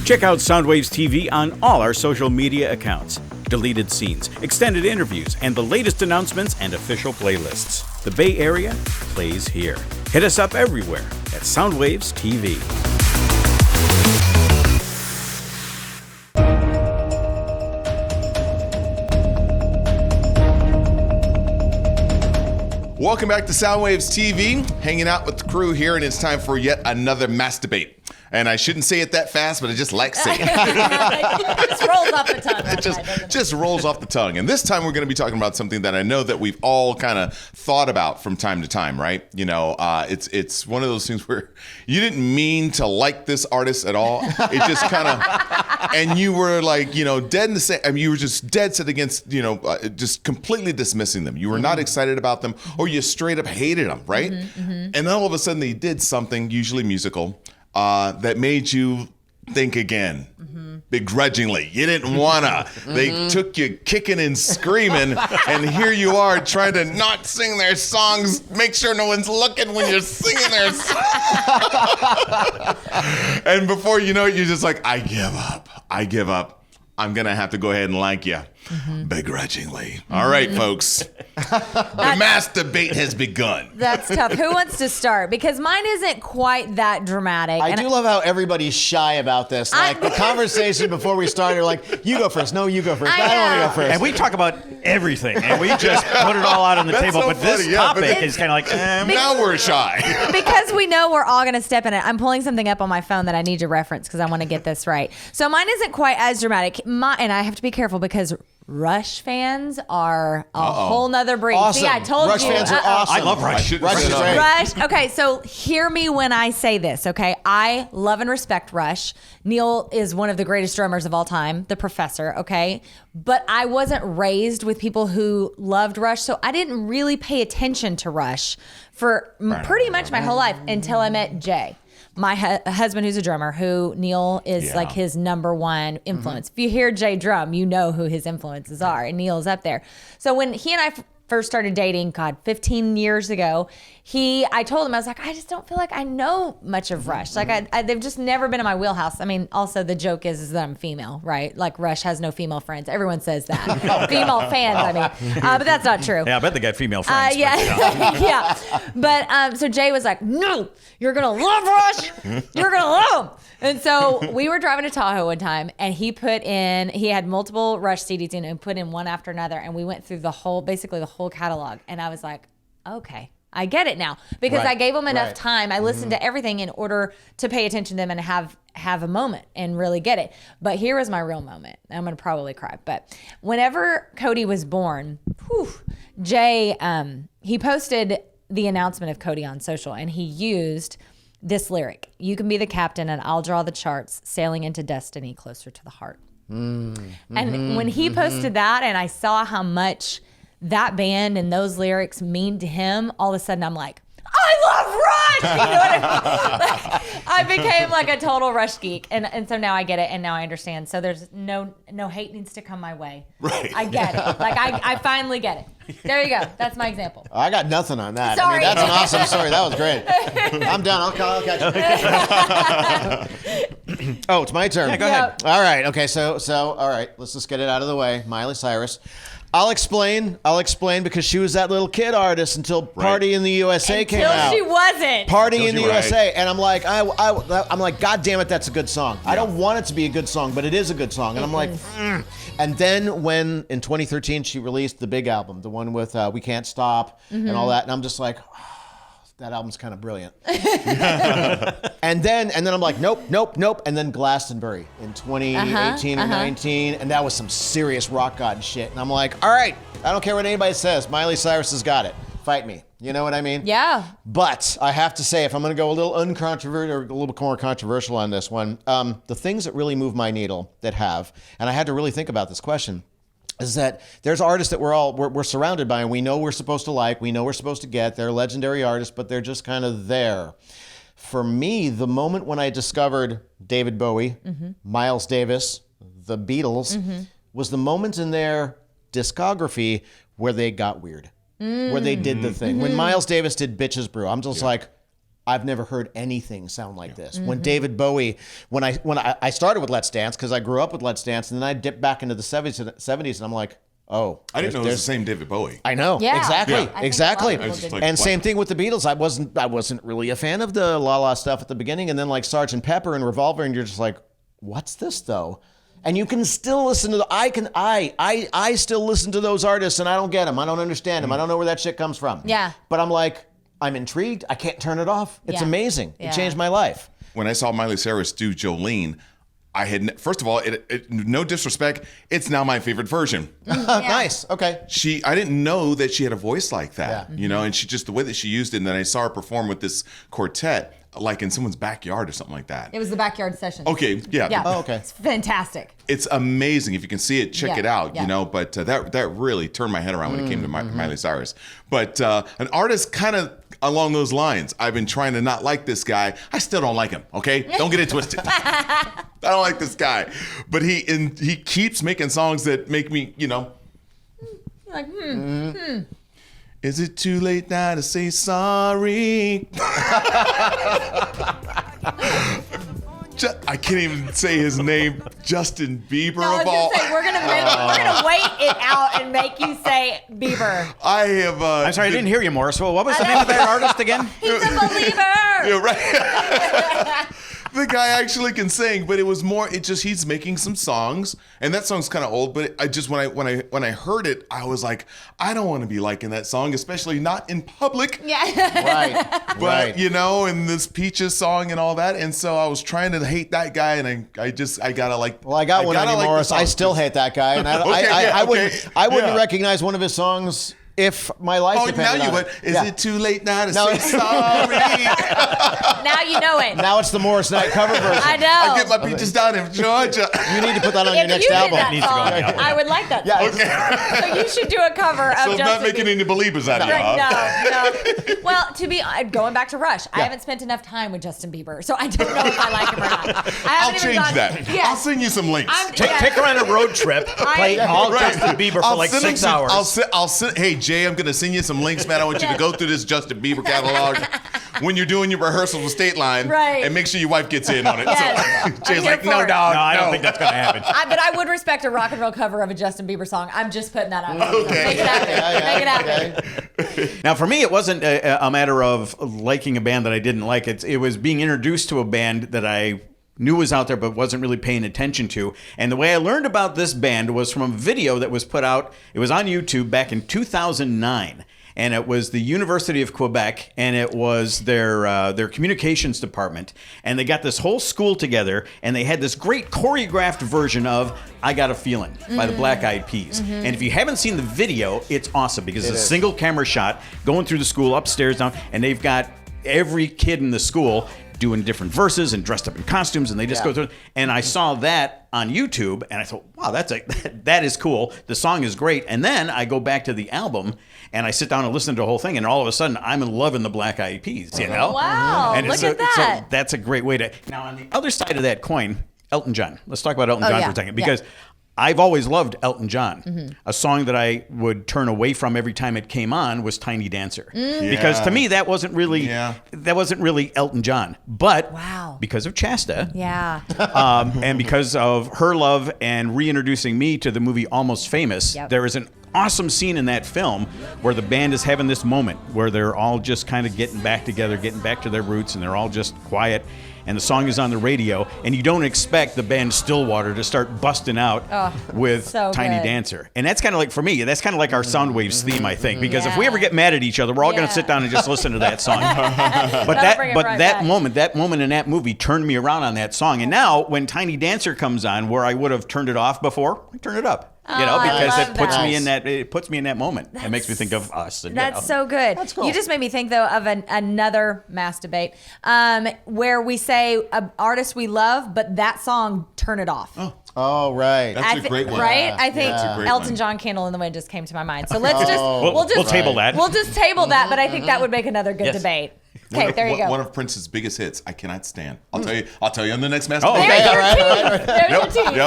Speaker 16: Check out Soundwaves TV on all our social media accounts. Deleted scenes, extended interviews, and the latest announcements and official playlists. The Bay Area plays here. Hit us up everywhere at Soundwaves TV.
Speaker 17: Welcome back to Soundwaves TV, hanging out with the crew here, and it's time for yet another masturbate. And I shouldn't say it that fast, but I just like saying it.
Speaker 1: It just rolls off the tongue.
Speaker 17: It just rolls off the tongue. And this time we're going to be talking about something that I know that we've all kind of thought about from time to time, right? You know, it's one of those things where you didn't mean to like this artist at all. It just kind of, and you were like, you know, dead in the same, I mean, you were just dead set against, you know, just completely dismissing them. You were not excited about them, or you straight up hated them, right? And then all of a sudden they did something, usually musical, that made you think again. Begrudgingly. You didn't wanna. They took you kicking and screaming, and here you are trying to not sing their songs, make sure no one's looking when you're singing their songs. And before you know it, you're just like, I give up. I'm gonna have to go ahead and like you. Begrudgingly. All right, folks. The mass debate has begun.
Speaker 1: That's tough. Who wants to start? Because mine isn't quite that dramatic.
Speaker 2: I do love how everybody's shy about this. Like the conversation before we started, like, you go first. No, you go first. I don't want to go first.
Speaker 3: And we talk about everything, and we just put it all out on the table.
Speaker 17: So
Speaker 3: but this topic is kind of like,
Speaker 17: now we're shy.
Speaker 1: Because we know we're all going to step in it. I'm pulling something up on my phone that I need to reference because I want to get this right. So mine isn't quite as dramatic. And I have to be careful because Rush fans are a whole nother breed.
Speaker 2: Awesome.
Speaker 1: See, I told
Speaker 2: Rush
Speaker 1: you.
Speaker 2: fans are awesome.
Speaker 3: I love Rush.
Speaker 2: Rush is great.
Speaker 1: Rush. Okay, so hear me when I say this, okay? I love and respect Rush. Neil is one of the greatest drummers of all time, the Professor, okay? But I wasn't raised with people who loved Rush, so I didn't really pay attention to Rush for pretty much my whole life until I met Jay. My husband, who's a drummer, who Neil is like his number one influence. If you hear Jay drum, you know who his influences are, and Neil's up there. So when he and I first started dating, 15 years ago, I told him, I was like, I just don't feel like I know much of Rush. Like they've just never been in my wheelhouse. I mean, also the joke is that I'm female, right? Like Rush has no female friends. Everyone says that. Female fans, I mean. But that's not true.
Speaker 3: Yeah, I bet they got female friends.
Speaker 1: Yeah. But so Jay was like, no, you're going to love Rush. You're going to love him. And so we were driving to Tahoe one time, and he had multiple Rush CDs in and put in one after another. And we went through basically the whole catalog. And I was like, okay, I get it now. Because I gave him enough time. I listened to everything in order to pay attention to them and have a moment and really get it. But here was my real moment. I'm going to probably cry. But whenever Cody was born, Jay, he posted the announcement of Cody on social, and he used this lyric: "You can be the captain and I'll draw the charts, sailing into destiny closer to the heart." And when he posted that and I saw how much that band and those lyrics mean to him, all of a sudden I'm like, I love Rush! You know what I mean? I became like a total Rush geek. And so now I get it and now I understand. So there's no hate needs to come my way.
Speaker 17: Right.
Speaker 1: I get it. Like I finally get it. There you go. That's my example.
Speaker 2: I got nothing on that.
Speaker 1: Sorry.
Speaker 2: I mean, that's an awesome story. That was great. I'm done. I'll catch you. Oh, it's my turn.
Speaker 3: Yeah, go ahead.
Speaker 2: All right. Okay. So all right. Let's just get it out of the way. Miley Cyrus. I'll explain because she was that little kid artist until Party in the USA came out.
Speaker 1: Until she wasn't.
Speaker 2: Party in the USA, and I'm like, I'm like, God damn it, that's a good song. I don't want it to be a good song, but it is a good song, and I'm like, And then when in 2013 she released the big album, the one with We Can't Stop and all that, and I'm just like, that album's kind of brilliant. and then I'm like, nope. And then Glastonbury in 2018 or 19, and that was some serious rock god shit. And I'm like, all right, I don't care what anybody says. Miley Cyrus has got it. Fight me. You know what I mean?
Speaker 1: Yeah.
Speaker 2: But I have to say, if I'm going to go a little uncontroversial or a little bit more controversial on this one, the things that really move my needle that have, and I had to really think about this question, is that there's artists that we're surrounded by and we know we're supposed to like, we know we're supposed to get. They're legendary artists, but they're just kind of there. For me, the moment when I discovered David Bowie, Miles Davis, the Beatles, was the moment in their discography where they got weird, where they did the thing. When Miles Davis did Bitches Brew, I'm just like, I've never heard anything sound like this. When David Bowie, when I started with Let's Dance, because I grew up with Let's Dance, and then I dipped back into the 70s, and I'm like, oh.
Speaker 17: I didn't know it was the same David Bowie.
Speaker 2: I know.
Speaker 1: Yeah.
Speaker 2: Exactly.
Speaker 1: Yeah.
Speaker 2: Exactly.
Speaker 17: Like,
Speaker 2: and same thing with the Beatles. I wasn't really a fan of the La La stuff at the beginning, and then like Sgt. Pepper and Revolver, and you're just like, what's this though? And you can still listen to I still listen to those artists, and I don't get them. I don't understand them. I don't know where that shit comes from.
Speaker 1: Yeah.
Speaker 2: But I'm like, I'm intrigued. I can't turn it off. It's amazing.
Speaker 1: Yeah.
Speaker 2: It changed my life.
Speaker 17: When I saw Miley Cyrus do Jolene, I had, first of all, no disrespect, it's now my favorite version.
Speaker 2: Nice. Okay.
Speaker 17: I didn't know that she had a voice like that, you know, and the way that she used it, and then I saw her perform with this quartet, like in someone's backyard or something like that.
Speaker 1: It was the backyard session.
Speaker 17: Okay, yeah.
Speaker 2: Oh, okay.
Speaker 1: It's fantastic.
Speaker 17: It's amazing. If you can see it, check it out, you know, but that really turned my head around when it came to Miley Cyrus. But an artist kind of along those lines, I've been trying to not like this guy. I still don't like him, okay? Don't get it twisted. I don't like this guy. But he keeps making songs that make me,
Speaker 1: Like,
Speaker 17: Is it too late now to say sorry? I can't even say his name. Justin Bieber
Speaker 1: No, I was
Speaker 17: of all.
Speaker 1: gonna say we're gonna wait it out and make you say Bieber.
Speaker 17: I have.
Speaker 3: I'm sorry, I didn't hear you, Morris. Well, what was the name of that artist again?
Speaker 1: He's a believer.
Speaker 17: Yeah, right. The guy actually can sing, but it was more. He's making some songs, and that song's kind of old. But I just when I heard it, I was like, I don't want to be liking that song, especially not in public.
Speaker 1: Yeah.
Speaker 2: Right.
Speaker 17: But and this Peaches song and all that, and so I was trying to hate that guy, and I gotta like.
Speaker 2: Well, I got one on you, Morris. I still hate that guy, and I wouldn't recognize one of his songs if my life depended on it.
Speaker 17: Now you would. Is it too late now to say sorry?
Speaker 1: Now you know it.
Speaker 2: Now it's the Morris Knight cover version.
Speaker 1: I know.
Speaker 17: I get my Peaches down in Georgia.
Speaker 2: You need to put that on your next
Speaker 1: If you
Speaker 2: album.
Speaker 1: did that song, I would like that song.
Speaker 17: Okay.
Speaker 1: So you should do a cover of
Speaker 17: So
Speaker 1: Justin
Speaker 17: not making
Speaker 1: Bieber.
Speaker 17: any believers out of you, huh?
Speaker 1: No. Well, going back to Rush, I haven't spent enough time with Justin Bieber, so I don't know if I like him or not.
Speaker 17: I'll change that.
Speaker 1: Yes.
Speaker 17: I'll send you some links.
Speaker 3: Take her on a road trip. Play all Justin Bieber for like 6 hours.
Speaker 17: I'll send. Hey Jay, I'm gonna send you some links, man. I want you to go through this Justin Bieber catalog when you're doing your rehearsals with State Line,
Speaker 1: right?
Speaker 17: And make sure your wife gets in on it.
Speaker 1: Yes.
Speaker 17: So Jay's like, no, dog.
Speaker 3: No, I don't think that's gonna happen.
Speaker 1: But I would respect a rock and roll cover of a Justin Bieber song. I'm just putting that out.
Speaker 17: Okay.
Speaker 1: Make it happen. Make it happen.
Speaker 3: Now, for me, it wasn't a matter of liking a band that I didn't like. It was being introduced to a band that I knew was out there but wasn't really paying attention to. And the way I learned about this band was from a video that was put out. It was on YouTube back in 2009. And it was the University of Quebec, and it was their communications department. And they got this whole school together, and they had this great choreographed version of I Got a Feeling by the Black Eyed Peas. And if you haven't seen the video, it's awesome because it's a single camera shot going through the school, upstairs, down, and they've got every kid in the school doing different verses and dressed up in costumes, and they just go through. And I saw that on YouTube, and I thought, wow, that is cool. The song is great. And then I go back to the album, and I sit down and listen to the whole thing, and all of a sudden, I'm in love in the Black Eyed Peas, you know?
Speaker 1: Wow,
Speaker 3: and
Speaker 1: look at that.
Speaker 3: So that's a great way to... Now, on the other side of that coin, Elton John. Let's talk about Elton John for a second, because I've always loved Elton John. A song that I would turn away from every time it came on was Tiny Dancer. Because to me, that wasn't really Elton John. But because of Chasta, and because of her love and reintroducing me to the movie Almost Famous, there is an awesome scene in that film where the band is having this moment where they're all just kind of getting back together, getting back to their roots, and they're all just quiet. And the song is on the radio, and you don't expect the band Stillwater to start busting out with Tiny Dancer. And that's kind of like, for me, that's kind of like our Soundwaves theme, I think, because if we ever get mad at each other, we're all going to sit down and just listen to that song. But that moment in that movie turned me around on that song. And now, when Tiny Dancer comes on, where I would have turned it off before, I turn it up. Because it puts me in that. It puts me in that moment. It makes me think of us. And,
Speaker 1: that's so good. That's cool. You just made me think though of another mass debate where we say an artist we love, but that song, turn it off.
Speaker 2: Oh, right.
Speaker 17: That's a great one.
Speaker 1: Right? I think Elton John, Candle in the Wind just came to my mind. So let's just
Speaker 3: we'll table that.
Speaker 1: We'll just table that, but I think that would make another good debate. Okay, there you go.
Speaker 17: One of Prince's biggest hits, I Cannot Stand. I'll tell you on the next Master.
Speaker 1: Oh, okay. All right. There's your team.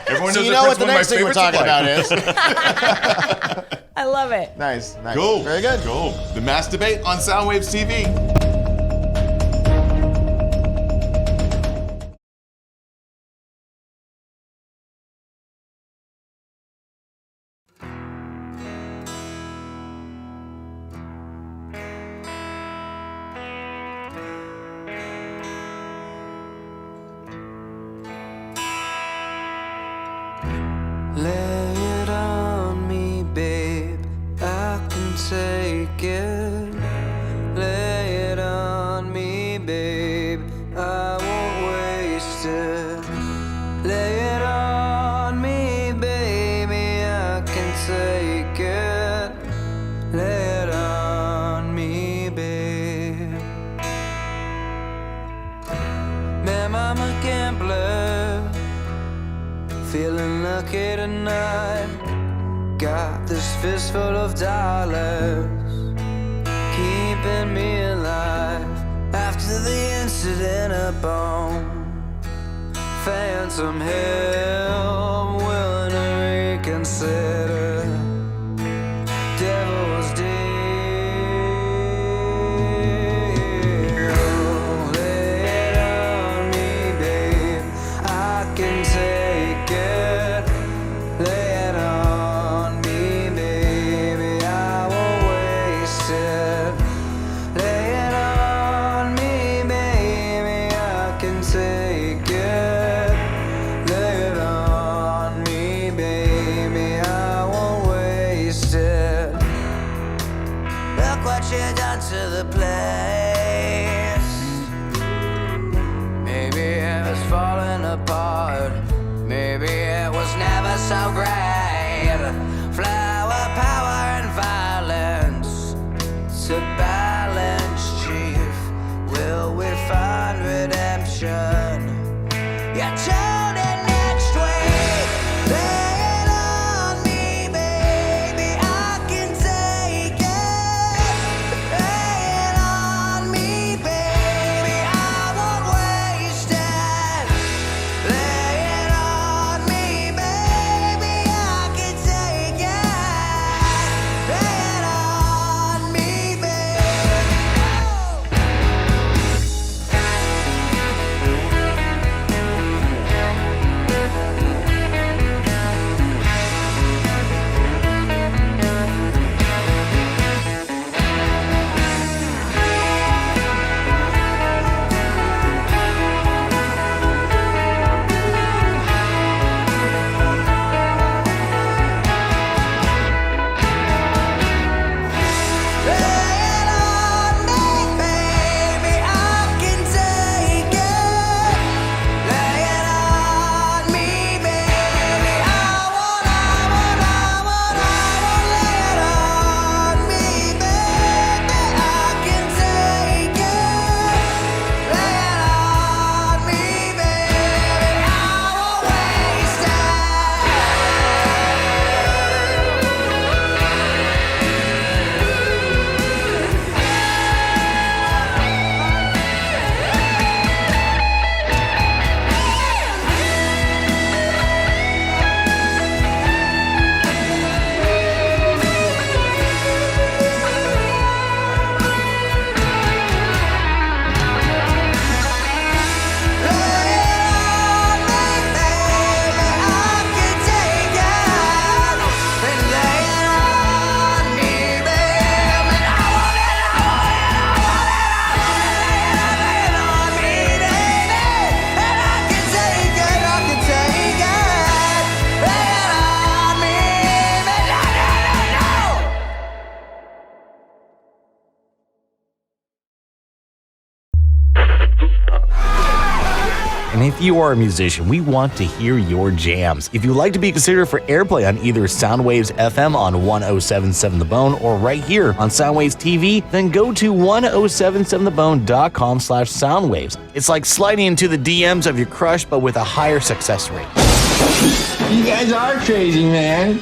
Speaker 17: Everyone knows
Speaker 2: you know what the
Speaker 17: one of my
Speaker 2: next thing we're
Speaker 17: favorites
Speaker 2: talking about is.
Speaker 1: I love it.
Speaker 2: Nice.
Speaker 17: Cool.
Speaker 2: Very good.
Speaker 17: Cool. The Mass Debate on Soundwaves TV.
Speaker 18: Lay it on me, babe, I can take it. Lay it on me, babe, I won't waste it. Lay it on me, baby, I can take it. Lay it on me, babe. Ma'am, I'm a gambler, feeling lucky tonight. Got this fistful of dollars, keeping me alive. After the incident up on phantom hell, willing to reconsider. Devil's deal, lay it on me, babe. I can take it. Lay it on me, baby. I won't waste it. Lay it on me, baby. I can take it. Lay it on me, baby. I won't waste it. Look what you done to the place. Maybe it was falling apart. Maybe it was never so great. Flower, power, and violence to balance, chief. Will we find redemption? You told it next week. Lay it on me, baby. I can take it. Lay it on me, baby. I won't waste it. Lay it on me, baby. I can take it. Lay it on me, baby.
Speaker 19: And if you are a musician, we want to hear your jams. If you'd like to be considered for airplay on either Soundwaves FM on 107.7 The Bone or right here on Soundwaves TV, then go to 1077thebone.com/soundwaves. It's like sliding into the DMs of your crush, but with a higher success rate.
Speaker 9: You guys are crazy, man.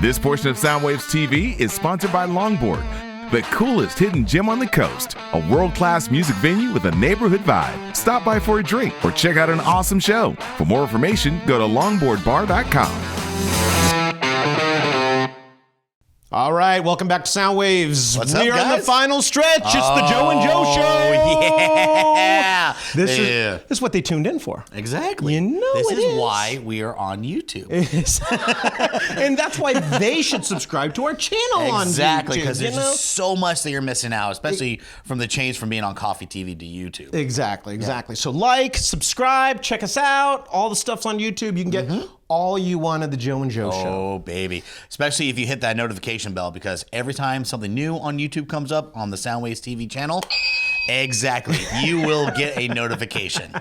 Speaker 10: This portion of Soundwaves TV is sponsored by Longboard, the coolest hidden gem on the coast. A world-class music venue with a neighborhood vibe. Stop by for a drink or check out an awesome show. For more information, go to longboardbar.com.
Speaker 8: All right, welcome back to Soundwaves.
Speaker 2: What's
Speaker 8: we
Speaker 2: up,
Speaker 8: are in the
Speaker 2: guys?
Speaker 8: final stretch. It's the Joe and Joe Show.
Speaker 20: Yeah.
Speaker 8: This is what they tuned in for.
Speaker 20: Exactly.
Speaker 8: You know
Speaker 20: this
Speaker 8: it
Speaker 20: is
Speaker 8: is.
Speaker 20: why we are on YouTube.
Speaker 8: And that's why they should subscribe to our channel on YouTube.
Speaker 20: Exactly, because there's
Speaker 8: you know?
Speaker 20: just so much that you're missing out, especially from the change from being on Coffee TV to YouTube.
Speaker 8: Exactly. So like, subscribe, check us out. All the stuff's on YouTube. You can get all you want of the Joe and Joe Show.
Speaker 20: Oh, baby. Especially if you hit that notification bell, because every time something new on YouTube comes up on the Soundwaves TV channel, exactly, you will get a notification.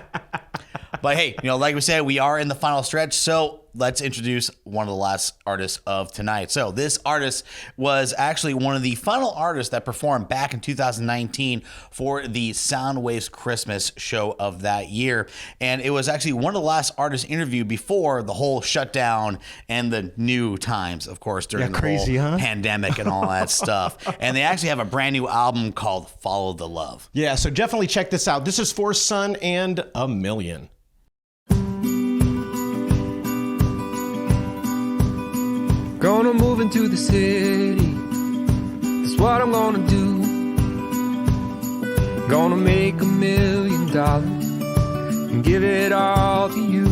Speaker 20: But hey, like we said, we are in the final stretch, so let's introduce one of the last artists of tonight. So this artist was actually one of the final artists that performed back in 2019 for the Soundwaves Christmas show of that year. And it was actually one of the last artists interviewed before the whole shutdown and the new times, of course, during the whole pandemic and all that stuff. And they actually have a brand new album called Follow the Love.
Speaker 8: Yeah, so definitely check this out. This is for Sun and a Million.
Speaker 21: Gonna move into the city, that's what I'm gonna do. Gonna make $1 million and give it all to you.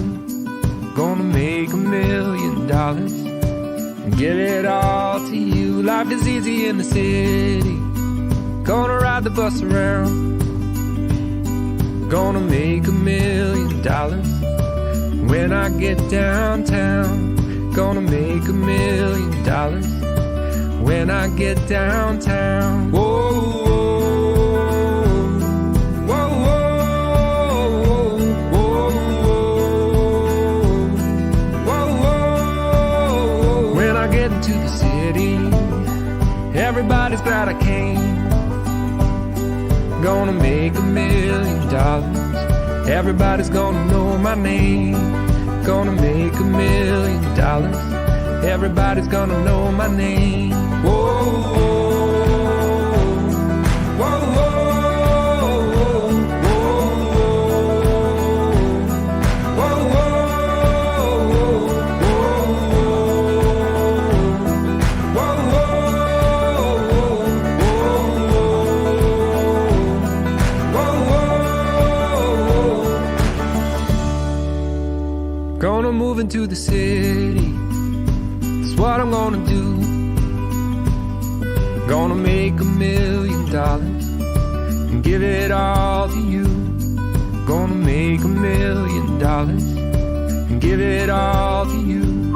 Speaker 21: Gonna make $1 million and give it all to you. Life is easy in the city, gonna ride the bus around. Gonna make $1 million when I get downtown. Gonna make $1 million when I get downtown. Whoa, whoa, whoa, whoa, whoa, whoa. When I get into the city, everybody's glad I came. Gonna make $1 million. Everybody's gonna know my name. Gonna make $1 million. Everybody's gonna know my name. Whoa, whoa, Gonna move into the city, that's what I'm gonna do. Gonna make $1 million and give it all to you. Gonna make $1 million and give it all to you.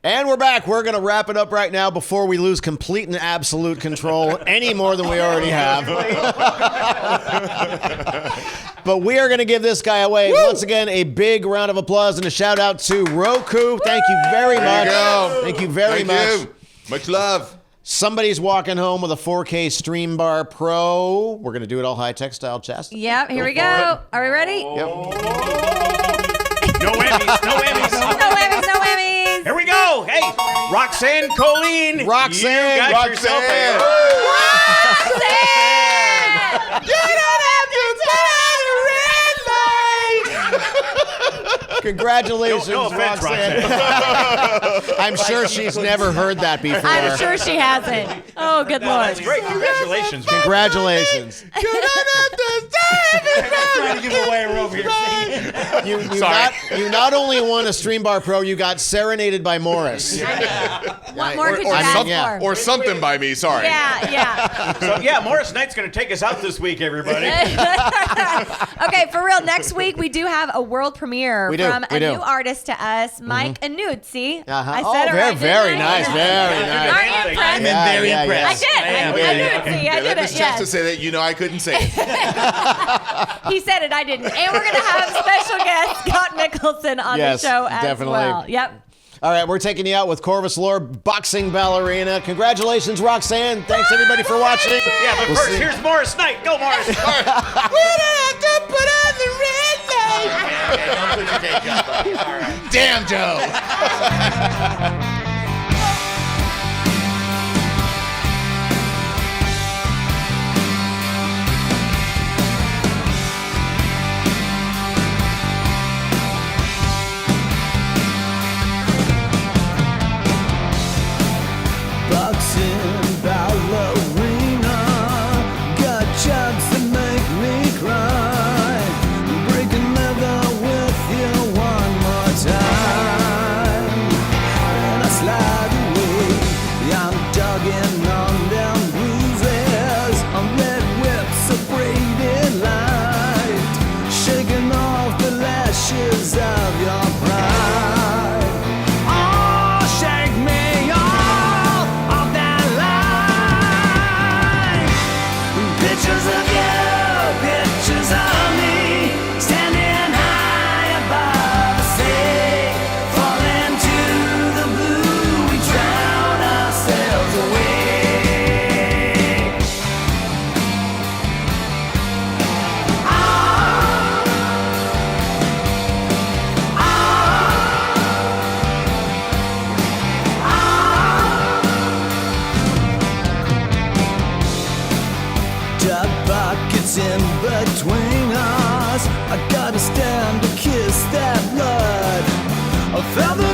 Speaker 2: And we're back. We're going to wrap it up right now before we lose complete and absolute control any more than we already have. But we are going to give this guy away. Woo! Once again, a big round of applause and a shout out to Roku. Thank you very much. Thank you very much.
Speaker 17: Much love.
Speaker 2: Somebody's walking home with a 4K Streambar Pro. We're going to do it all high-tech style, Chasta.
Speaker 1: Yep, here we go. Are we ready?
Speaker 2: Yep.
Speaker 3: No whammies, no whammies.
Speaker 1: No whammies, no whammies.
Speaker 3: Here we go. Hey, Roxanne, Colleen.
Speaker 2: Roxanne.
Speaker 3: You got yourself a...
Speaker 1: Roxanne!
Speaker 2: You don't have to turn the red light. Congratulations,
Speaker 3: No offense,
Speaker 2: Roxanne. I'm sure she's never heard that before.
Speaker 1: I'm sure she hasn't. Oh, good Lord.
Speaker 3: That's great. Congratulations.
Speaker 2: Congratulations.
Speaker 17: You don't have to turn the
Speaker 3: Trying to give away. We're over here singing.
Speaker 2: You not only won a Streambar Pro, you got serenaded by Morris.
Speaker 1: What more could you ask for?
Speaker 17: Or something by me, sorry.
Speaker 1: Yeah.
Speaker 3: So, yeah, Morris Knight's going to take us out this week, everybody.
Speaker 1: Okay, for real, next week we do have a world premiere from a new artist to us, Mike Anuzzi. I said it right,
Speaker 2: very nice, very nice.
Speaker 1: Aren't you impressed?
Speaker 20: I'm very impressed.
Speaker 1: I did it,
Speaker 17: Just to say that, I couldn't say it.
Speaker 1: He said it, I didn't. And we're going to have special guest Scott Mickelson on the show as well. Yep.
Speaker 2: All right, we're taking you out with Corvus Lore, boxing ballerina. Congratulations, Roxanne. Thanks, everybody, for watching.
Speaker 3: Yeah, but first, here's Morris Knight. Go, Morris.
Speaker 2: We don't have to put on the red light.
Speaker 17: Damn, Joe.
Speaker 18: Boxing ballerina, got jobs that make me cry. Breaking leather with you one more time, and I slide away. I'm dogging on them bruises, on red whips of braided light, shaking
Speaker 4: what's in between us. I gotta stand to kiss that blood. I felt the